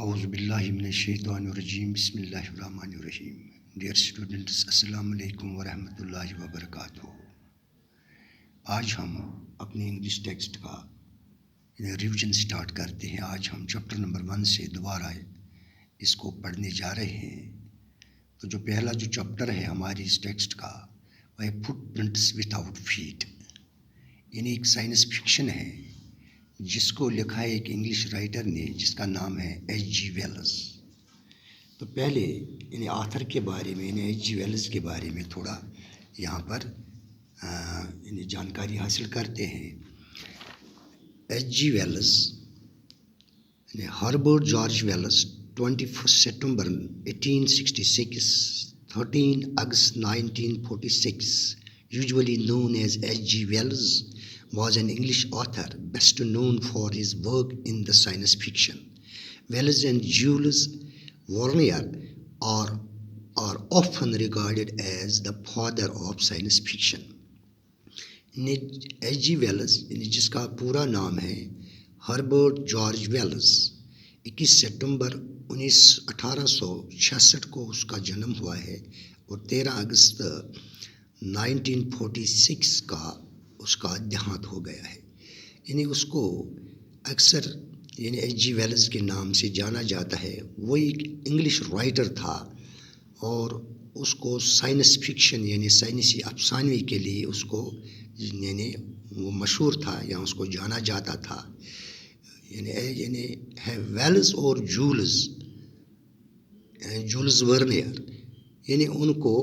اعوذ باللہ من الشیطان الرجیم بسم اللہ الرحمن الرحیم. ڈیئر اسٹوڈنٹس، السلام علیکم ورحمۃ اللہ وبرکاتہ. آج ہم اپنے انگلش ٹیکسٹ کا ریویژن سٹارٹ کرتے ہیں. آج ہم چیپٹر نمبر 1 سے دوبارہ اس کو پڑھنے جا رہے ہیں. تو جو پہلا چیپٹر ہے ہماری اس ٹیکسٹ کا وہ ہے footprints without feet. یعنی ایک سائنس فکشن ہے جس کو لکھا ہے ایک انگلش رائٹر نے جس کا نام ہے ایچ جی ویلز. تو پہلے آتھر کے بارے میں ایچ جی ویلز کے بارے میں تھوڑا یہاں پر جانکاری حاصل کرتے ہیں. H G Wells Herbert George Wells 21 September 1866 13 August 1946 usually known as H.G. Wells was an English author best known for his work in the science fiction. Wells and Jules Verne are often regarded as the father of science fiction. H G Wells جس کا پورا نام ہے Herbert George Wells, 21 September 1866 کو اس کا جنم ہوا ہے اور 13 اگست 1946 کا اس کا دیہانت ہو گیا ہے. اس کو اکثر ایچ جی ویلز کے نام سے جانا جاتا ہے. وہ ایک انگلش رائٹر تھا اور اس کو سائنس فکشن سائنسی افسانوی کے لیے اس کو وہ مشہور تھا یا اس کو جانا جاتا تھا. ویلز اور جولز ورنیئر ان کو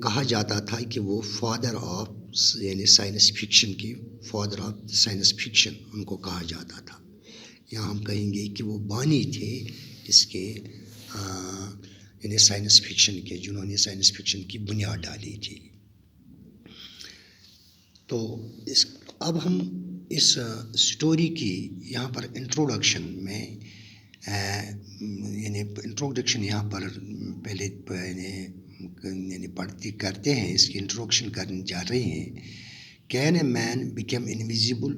کہا جاتا تھا کہ وہ فادر آف سائنس فکشن کی فادر آف سائنس فکشن ان کو کہا جاتا تھا. یا ہم کہیں گے کہ وہ بانی تھے اس کے سائنس فکشن کے، جنہوں نے سائنس فکشن کی بنیاد ڈالی تھی. تو اب ہم اس سٹوری کی یہاں پر انٹروڈکشن میں انٹروڈکشن یہاں پر پہلے پڑھتی کرتے ہیں. اس کی انٹروڈکشن کرنے جا رہے ہیں. Can a man become invisible?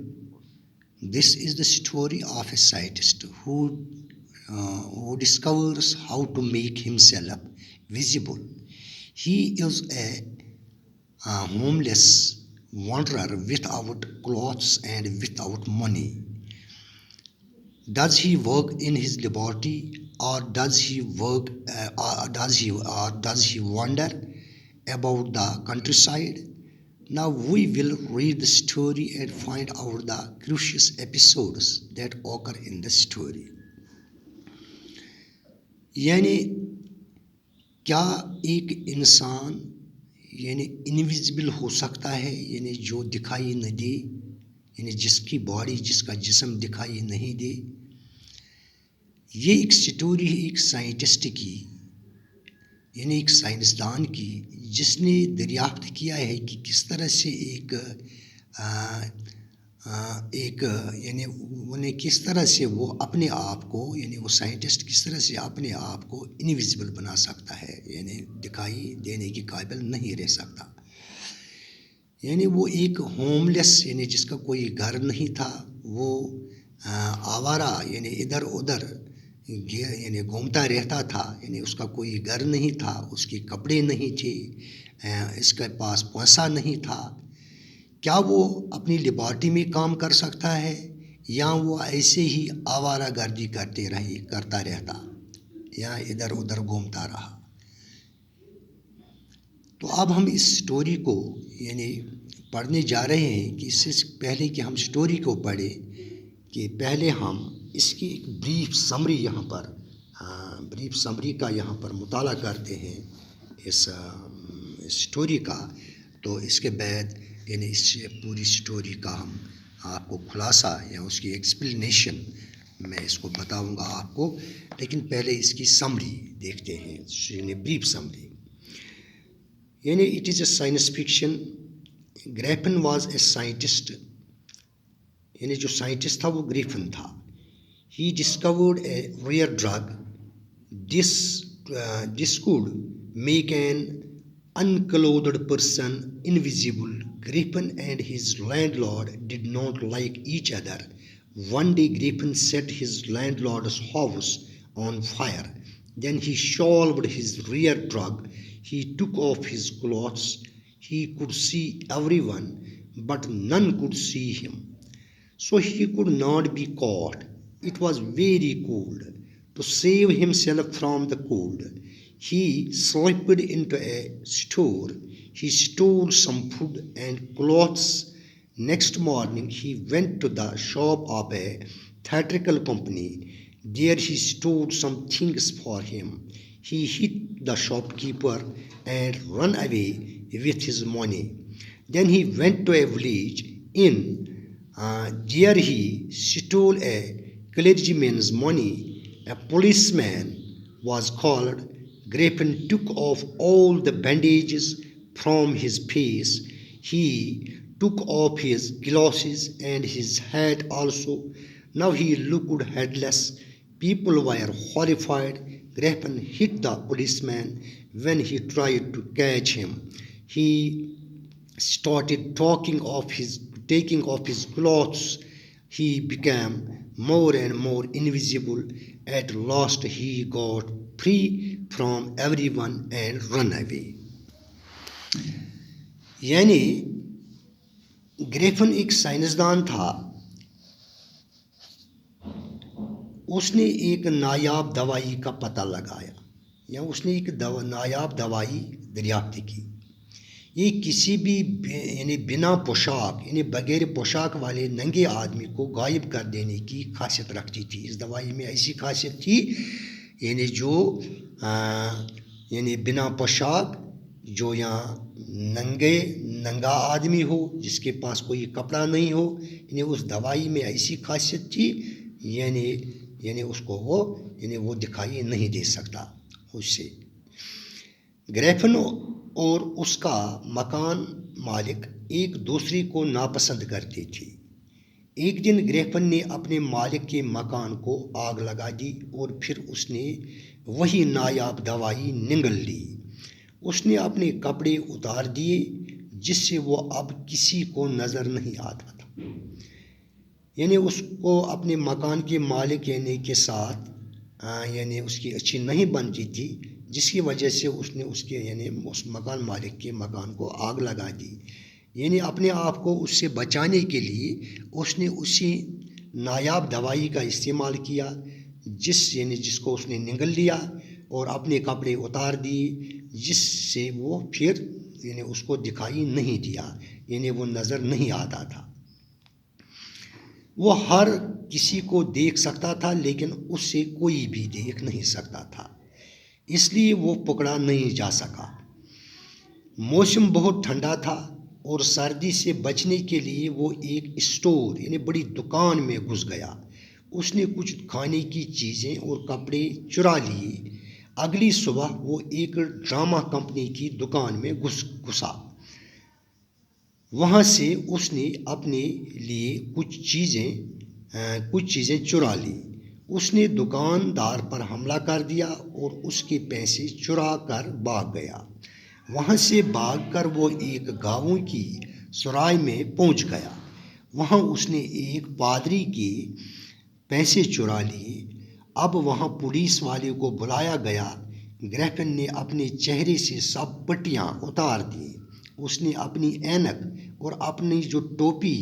This is the story of a scientist who discovers how to make himself visible. He is a homeless wanderer without clothes and without money. Does he work in his laboratory or does he wander about the countryside? Now we will read the story and find out the curious episodes that occur in the story. کیا ایک انسان invisible ہو سکتا ہے جو دکھائی نہ دے، جس کی باڈی جس کا جسم دکھائی نہیں دے؟ یہ ایک سٹوری ہے ایک سائنٹسٹ کی، ایک سائنسدان کی، جس نے دریافت کیا ہے کہ کس طرح سے کس طرح سے وہ اپنے آپ کو وہ سائنٹسٹ کس طرح سے اپنے آپ کو انویزیبل بنا سکتا ہے، دکھائی دینے کے قابل نہیں رہ سکتا. وہ ایک ہوم لیس جس کا کوئی گھر نہیں تھا، وہ آوارہ ادھر ادھر گھومتا رہتا تھا. اس کا کوئی گھر نہیں تھا، اس کے کپڑے نہیں تھے، اس کے پاس پیسہ نہیں تھا. کیا وہ اپنی لیبارٹری میں کام کر سکتا ہے یا وہ ایسے ہی آوارہ گردی کرتا رہتا یا ادھر ادھر گھومتا رہا؟ تو اب ہم اس سٹوری کو پڑھنے جا رہے ہیں کہ اس سے پہلے کہ ہم سٹوری کو پڑھیں کہ پہلے ہم اس کی ایک بریف سمری کا یہاں پر مطالعہ کرتے ہیں اس سٹوری کا. تو اس کے بعد اس پوری سٹوری کا ہم آپ کو خلاصہ یا اس کی ایکسپلینیشن میں اس کو بتاؤں گا آپ کو. لیکن پہلے اس کی سمری دیکھتے ہیں، brief summary. It is a science fiction. Griffin was a scientist. جو سائنٹسٹ تھا وہ گریفن تھا. He discovered a rare drug. This could make an unclothed person invisible. Griffin and his landlord did not like each other, One day Griffin set his landlord's house on fire. Then he shelved his rear truck. He took off his clothes. He could see everyone, but none could see him. So he could not be caught. It was very cold. To save himself from the cold, he slipped into a store. He stole some food and clothes. Next morning, he went to the shop of a theatrical company. There he stored some things for him. He hit the shopkeeper and ran away with his money. Then he went to a village inn. There he stole a clergyman's money. A policeman was called. Griffin took off all the bandages from his face. He took off his glasses and his hat also. Now he looked headless. People were horrified. Griffin hit the policeman when he tried to catch him. He started taking off his clothes. He became more and more invisible. At last he got free from everyone and ran away. یعنی Griffin ایک سائنسدان تھا. اس نے ایک نایاب دوائی کا پتہ لگایا یا اس نے ایک نایاب دوائی دریافت کی. یہ کسی بھی یعنی بنا پوشاک یعنی بغیر پوشاک والے ننگے آدمی کو غائب کر دینے کی خاصیت رکھتی تھی. اس دوائی میں ایسی خاصیت تھی یعنی جو یعنی بنا پوشاک جو یہاں ننگا آدمی ہو جس کے پاس کوئی کپڑا نہیں ہو یعنی اس دوائی میں ایسی خاصیت تھی یعنی اس کو وہ دکھائی نہیں دے سکتا. اس سے گریفن اور اس کا مکان مالک ایک دوسرے کو ناپسند کرتے تھے. ایک دن گریفن نے اپنے مالک کے مکان کو آگ لگا دی اور پھر اس نے وہی نایاب دوائی نگل لی. اس نے اپنے کپڑے اتار دیے جس سے وہ اب کسی کو نظر نہیں آتا تھا. یعنی اس کو اپنے مکان کے مالک کے ساتھ یعنی اس کی اچھی نہیں بنتی تھی جس کی وجہ سے اس نے اس مکان مالک کے مکان کو آگ لگا دی. یعنی اپنے آپ کو اس سے بچانے کے لیے اس نے اسی نایاب دوائی کا استعمال کیا جس کو اس نے نگل لیا اور اپنے کپڑے اتار دیے جس سے وہ پھر اس کو دکھائی نہیں دیا وہ نظر نہیں آتا تھا. وہ ہر کسی کو دیکھ سکتا تھا لیکن اس سے کوئی بھی دیکھ نہیں سکتا تھا اس لیے وہ پکڑا نہیں جا سکا. موسم بہت ٹھنڈا تھا اور سردی سے بچنے کے لیے وہ ایک اسٹور بڑی دکان میں گھس گیا. اس نے کچھ کھانے کی چیزیں اور کپڑے چرا لیے. اگلی صبح وہ ایک ڈرامہ کمپنی کی دکان میں گھسا. وہاں سے اس نے اپنے لیے کچھ چیزیں چرا لی. اس نے دکاندار پر حملہ کر دیا اور اس کے پیسے چرا کر بھاگ گیا. وہاں سے بھاگ کر وہ ایک گاؤں کی سرائے میں پہنچ گیا. وہاں اس نے ایک پادری کے پیسے چرا لیے. اب وہاں پولیس والے کو بلایا گیا. گریفن نے اپنے چہرے سے سب پٹیاں اتار دیں. اس نے اپنی اینک اور اپنی جو ٹوپی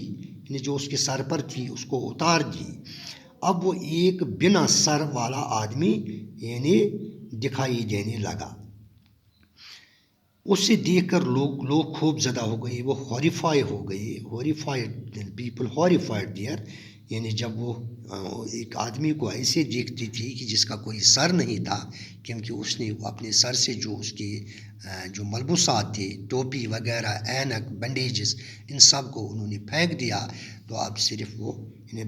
جو اس کے سر پر تھی اس کو اتار دی. اب وہ ایک بنا سر والا آدمی دکھائی دینے لگا. اسے دیکھ کر لوگ خوب زدہ ہو گئے. وہ ہاریفائی ہو گئے. پیپل ہاریفائڈ دیئر جب وہ ایک آدمی کو ایسے دیکھتی تھی کہ جس کا کوئی سر نہیں تھا کیونکہ اس نے اپنے سر سے جو اس کے جو ملبوسات تھے ٹوپی وغیرہ اینک بینڈیجز ان سب کو انہوں نے پھینک دیا تو اب صرف وہ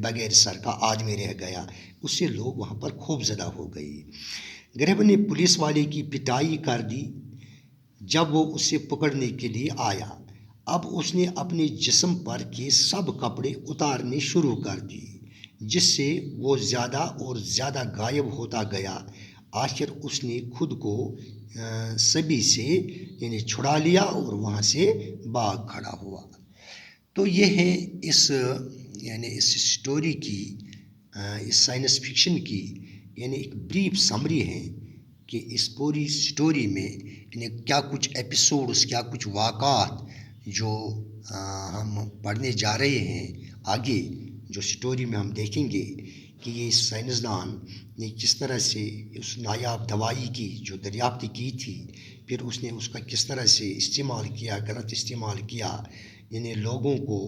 بغیر سر کا آدمی رہ گیا. اس سے لوگ وہاں پر خوب زدہ ہو گئے. گریفن نے پولیس والے کی پٹائی کر دی جب وہ اسے پکڑنے کے لیے آیا. اب اس نے اپنے جسم پر کے سب کپڑے اتارنے شروع کر دیے جس سے وہ زیادہ اور زیادہ غائب ہوتا گیا. آخر اس نے خود کو سبھی سے چھڑا لیا اور وہاں سے بھاگ کھڑا ہوا. تو یہ ہے اس یعنی اس اسٹوری کی اس سائنس فکشن کی یعنی ایک بریف سمری ہے کہ اس پوری اسٹوری میں یعنی کیا کچھ ایپیسوڈس، کیا کچھ واقعات جو ہم پڑھنے جا رہے ہیں آگے، جو اسٹوری میں ہم دیکھیں گے کہ یہ سائنسدان نے کس طرح سے اس نایاب دوائی کی جو دریافت کی تھی، پھر اس نے اس کا کس طرح سے استعمال کیا، غلط استعمال کیا، یعنی لوگوں کو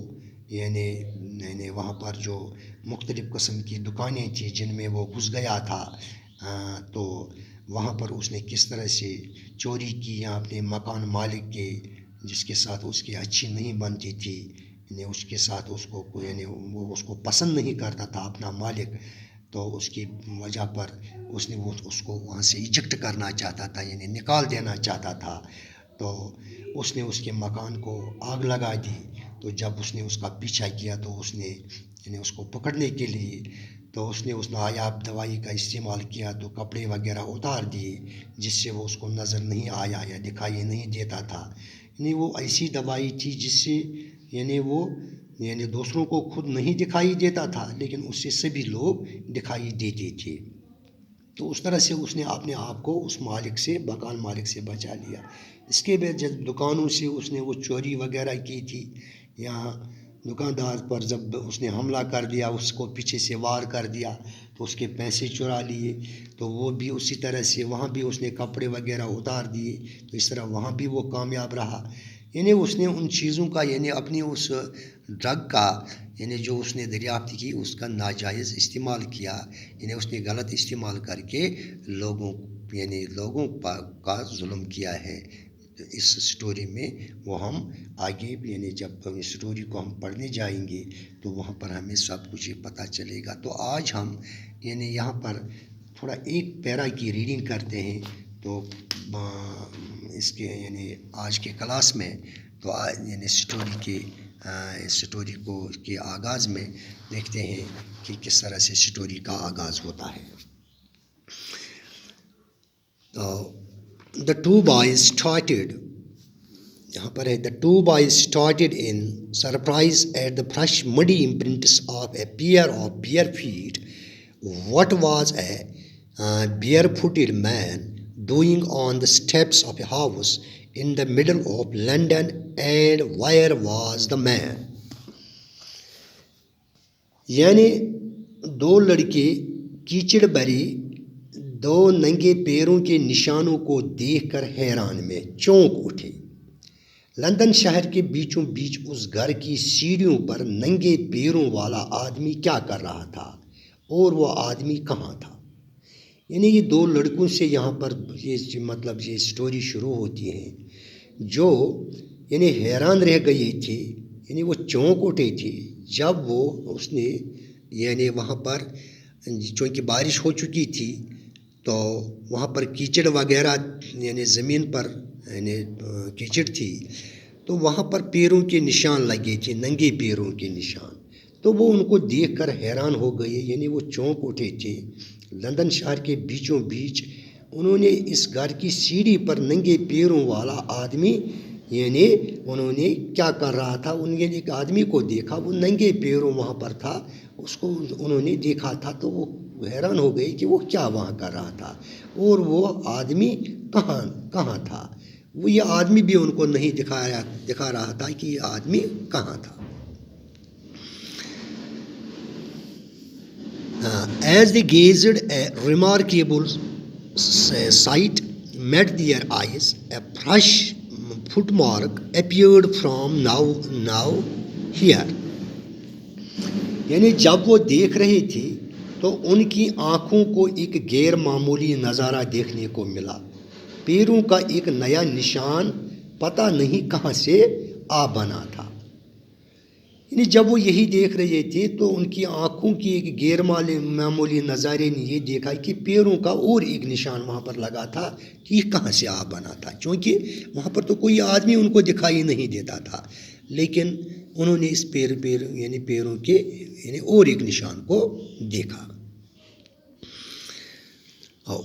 یعنی وہاں پر جو مختلف قسم کی دکانیں تھیں جن میں وہ گھس گیا تھا، تو وہاں پر اس نے کس طرح سے چوری کی یا اپنے مکان مالک کے جس کے ساتھ اس کی اچھی نہیں بنتی تھی، یعنی اس کے ساتھ اس کو یعنی وہ اس کو پسند نہیں کرتا تھا اپنا مالک، تو اس کی وجہ پر اس نے اس کو وہاں سے ایجکٹ کرنا چاہتا تھا، یعنی نکال دینا چاہتا تھا، تو اس نے اس کے مکان کو آگ لگا دی۔ تو جب اس نے اس کا پیچھا کیا تو اس نے یعنی اس کو پکڑنے کے لیے تو اس نے اس نایاب دوائی کا استعمال کیا، تو کپڑے وغیرہ اتار دیے جس سے وہ اس کو نظر نہیں آیا یا دکھائی نہیں دیتا تھا، یعنی وہ ایسی دوائی تھی جس سے یعنی وہ یعنی دوسروں کو خود نہیں دکھائی دیتا تھا لیکن اس سے سبھی لوگ دکھائی دیتے تھے۔ تو اس طرح سے اس نے اپنے آپ کو اس مالک سے، مکان مالک سے بچا لیا۔ اس کے بعد جب دکانوں سے اس نے وہ چوری وغیرہ کی تھی یا دکاندار پر جب اس نے حملہ کر دیا، اس کو پیچھے سے وار کر دیا تو اس کے پیسے چرا لیے، تو وہ بھی اسی طرح سے وہاں بھی اس نے کپڑے وغیرہ اتار دیے، تو اس طرح وہاں بھی وہ کامیاب رہا۔ یعنی اس نے ان چیزوں کا یعنی اپنی اس ڈرگ کا یعنی جو اس نے دریافت کی اس کا ناجائز استعمال کیا، یعنی اس نے غلط استعمال کر کے لوگوں کا ظلم کیا ہے۔ تو اس سٹوری میں وہ ہم آگے یعنی جب ہم اس سٹوری کو ہم پڑھنے جائیں گے تو وہاں پر ہمیں سب کچھ پتہ چلے گا۔ تو آج ہم یعنی یہاں پر تھوڑا ایک پیرا کی ریڈنگ کرتے ہیں، تو اس کے یعنی آج کے کلاس میں تو یعنی سٹوری کے آغاز میں دیکھتے ہیں کہ کس طرح سے سٹوری کا آغاز ہوتا ہے۔ تو The two boys started, یہاں پر ہے the two boys started in surprise at the fresh muddy imprints of a pair of bare feet. What was a barefooted man doing on the steps of a house in the middle of London, and where was the man? یعنی دو لڑکے کیچڑ بھری دو ننگے پیروں کے نشانوں کو دیکھ کر حیران میں چونک اٹھے۔ لندن شہر کے بیچوں بیچ اس گھر کی سیڑھیوں پر ننگے پیروں والا آدمی کیا کر رہا تھا اور وہ آدمی کہاں تھا؟ یعنی یہ دو لڑکوں سے یہاں پر یہ سٹوری شروع ہوتی ہے جو یعنی حیران رہ گئے تھے، یعنی وہ چونک اٹھے تھے جب اس نے یعنی وہاں پر چونکہ بارش ہو چکی تھی تو وہاں پر کیچڑ وغیرہ یعنی زمین پر یعنی کیچڑ تھی، تو وہاں پر پیروں کے نشان لگے تھے، ننگے پیروں کے نشان، تو وہ ان کو دیکھ کر حیران ہو گئے، یعنی وہ چونک اٹھے تھے۔ لندن شہر کے بیچوں بیچ انہوں نے اس گھر کی سیڑھی پر ننگے پیروں والا آدمی یعنی انہوں نے کیا کر رہا تھا، ان نے ایک آدمی کو دیکھا، وہ ننگے پیروں وہاں پر تھا، اس کو انہوں نے دیکھا تھا، تو وہ حیران ہو گئے کہ وہ کیا وہاں کر رہا تھا اور وہ آدمی کہاں تھا۔ وہ یہ آدمی بھی ان کو نہیں دکھا رہا تھا کہ یہ آدمی کہاں تھا۔ As they gazed, a remarkable sight met their eyes. A fresh footmark appeared from now here. یعنی جب وہ دیکھ رہے تھے تو ان کی آنکھوں کو ایک غیر معمولی نظارہ دیکھنے کو ملا۔ پیروں کا ایک نیا نشان پتہ نہیں کہاں سے آ بنا تھا۔ یعنی جب وہ یہی دیکھ رہے تھے تو ان کی آنکھوں کی ایک غیر معمولی نظارے نے یہ دیکھا کہ پیروں کا اور ایک نشان وہاں پر لگا تھا کہ یہ کہاں سے آ بنا تھا، چونکہ وہاں پر تو کوئی آدمی ان کو دکھائی نہیں دیتا تھا، لیکن انہوں نے اس یعنی پیروں کے یعنی اور ایک نشان کو دیکھا۔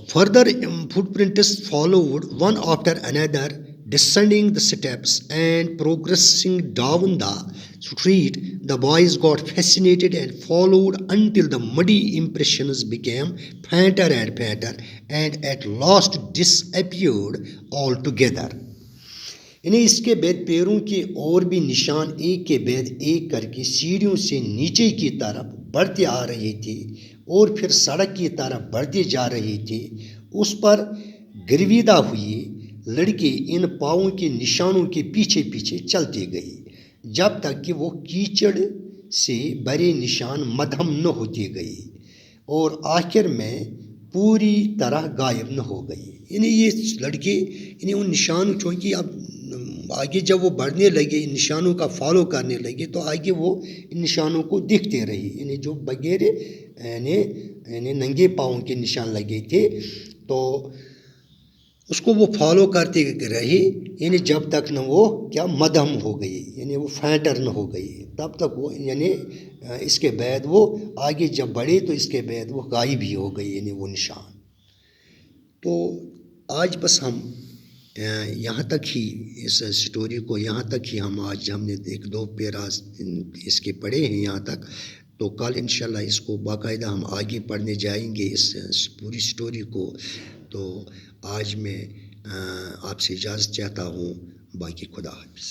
Further footprints followed one after another descending the steps and progressing down the street, the boys got fascinated and followed until the muddy impressions became fainter and fainter and at last disappeared altogether. انہیں اس کے بعد پیروں کے اور بھی نشان ایک کے بعد ایک کر کے سیڑھیوں سے نیچے کی طرف بڑھتے آ رہے تھے اور پھر سڑک کی طرف بڑھتے جا رہے تھے. اس پر گرویدہ ہوئے لڑکے ان پاؤں کے نشانوں کے پیچھے پیچھے چلتے گئے جب تک کہ وہ کیچڑ سے بڑے نشان مدھم نہ ہوتے گئے اور آخر میں پوری طرح غائب نہ ہو گئے. یعنی یہ لڑکے ان نشانوں چونکہ اب آگے جب وہ بڑھنے لگے ان نشانوں کا فالو کرنے لگے تو آگے وہ ان نشانوں کو دیکھتے رہے. یعنی جو بغیر یعنی ننگے پاؤں کے نشان لگے تھے تو اس کو وہ فالو کرتے رہے یعنی جب تک نہ وہ کیا مدھم ہو گئی یعنی وہ فینٹر نہ ہو گئی تب تک وہ یعنی اس کے بعد وہ آگے جب بڑھے تو اس کے بعد وہ غائب ہی ہو گئی یعنی وہ نشان. تو آج بس ہم یہاں تک ہی اس سٹوری کو یہاں تک ہی ہم نے ایک دو پیراز اس کے پڑھے ہیں یہاں تک. تو کل انشاءاللہ اس کو باقاعدہ ہم آگے پڑھنے جائیں گے اس پوری سٹوری کو. تو آج میں آپ سے اجازت چاہتا ہوں. باقی خدا حافظ.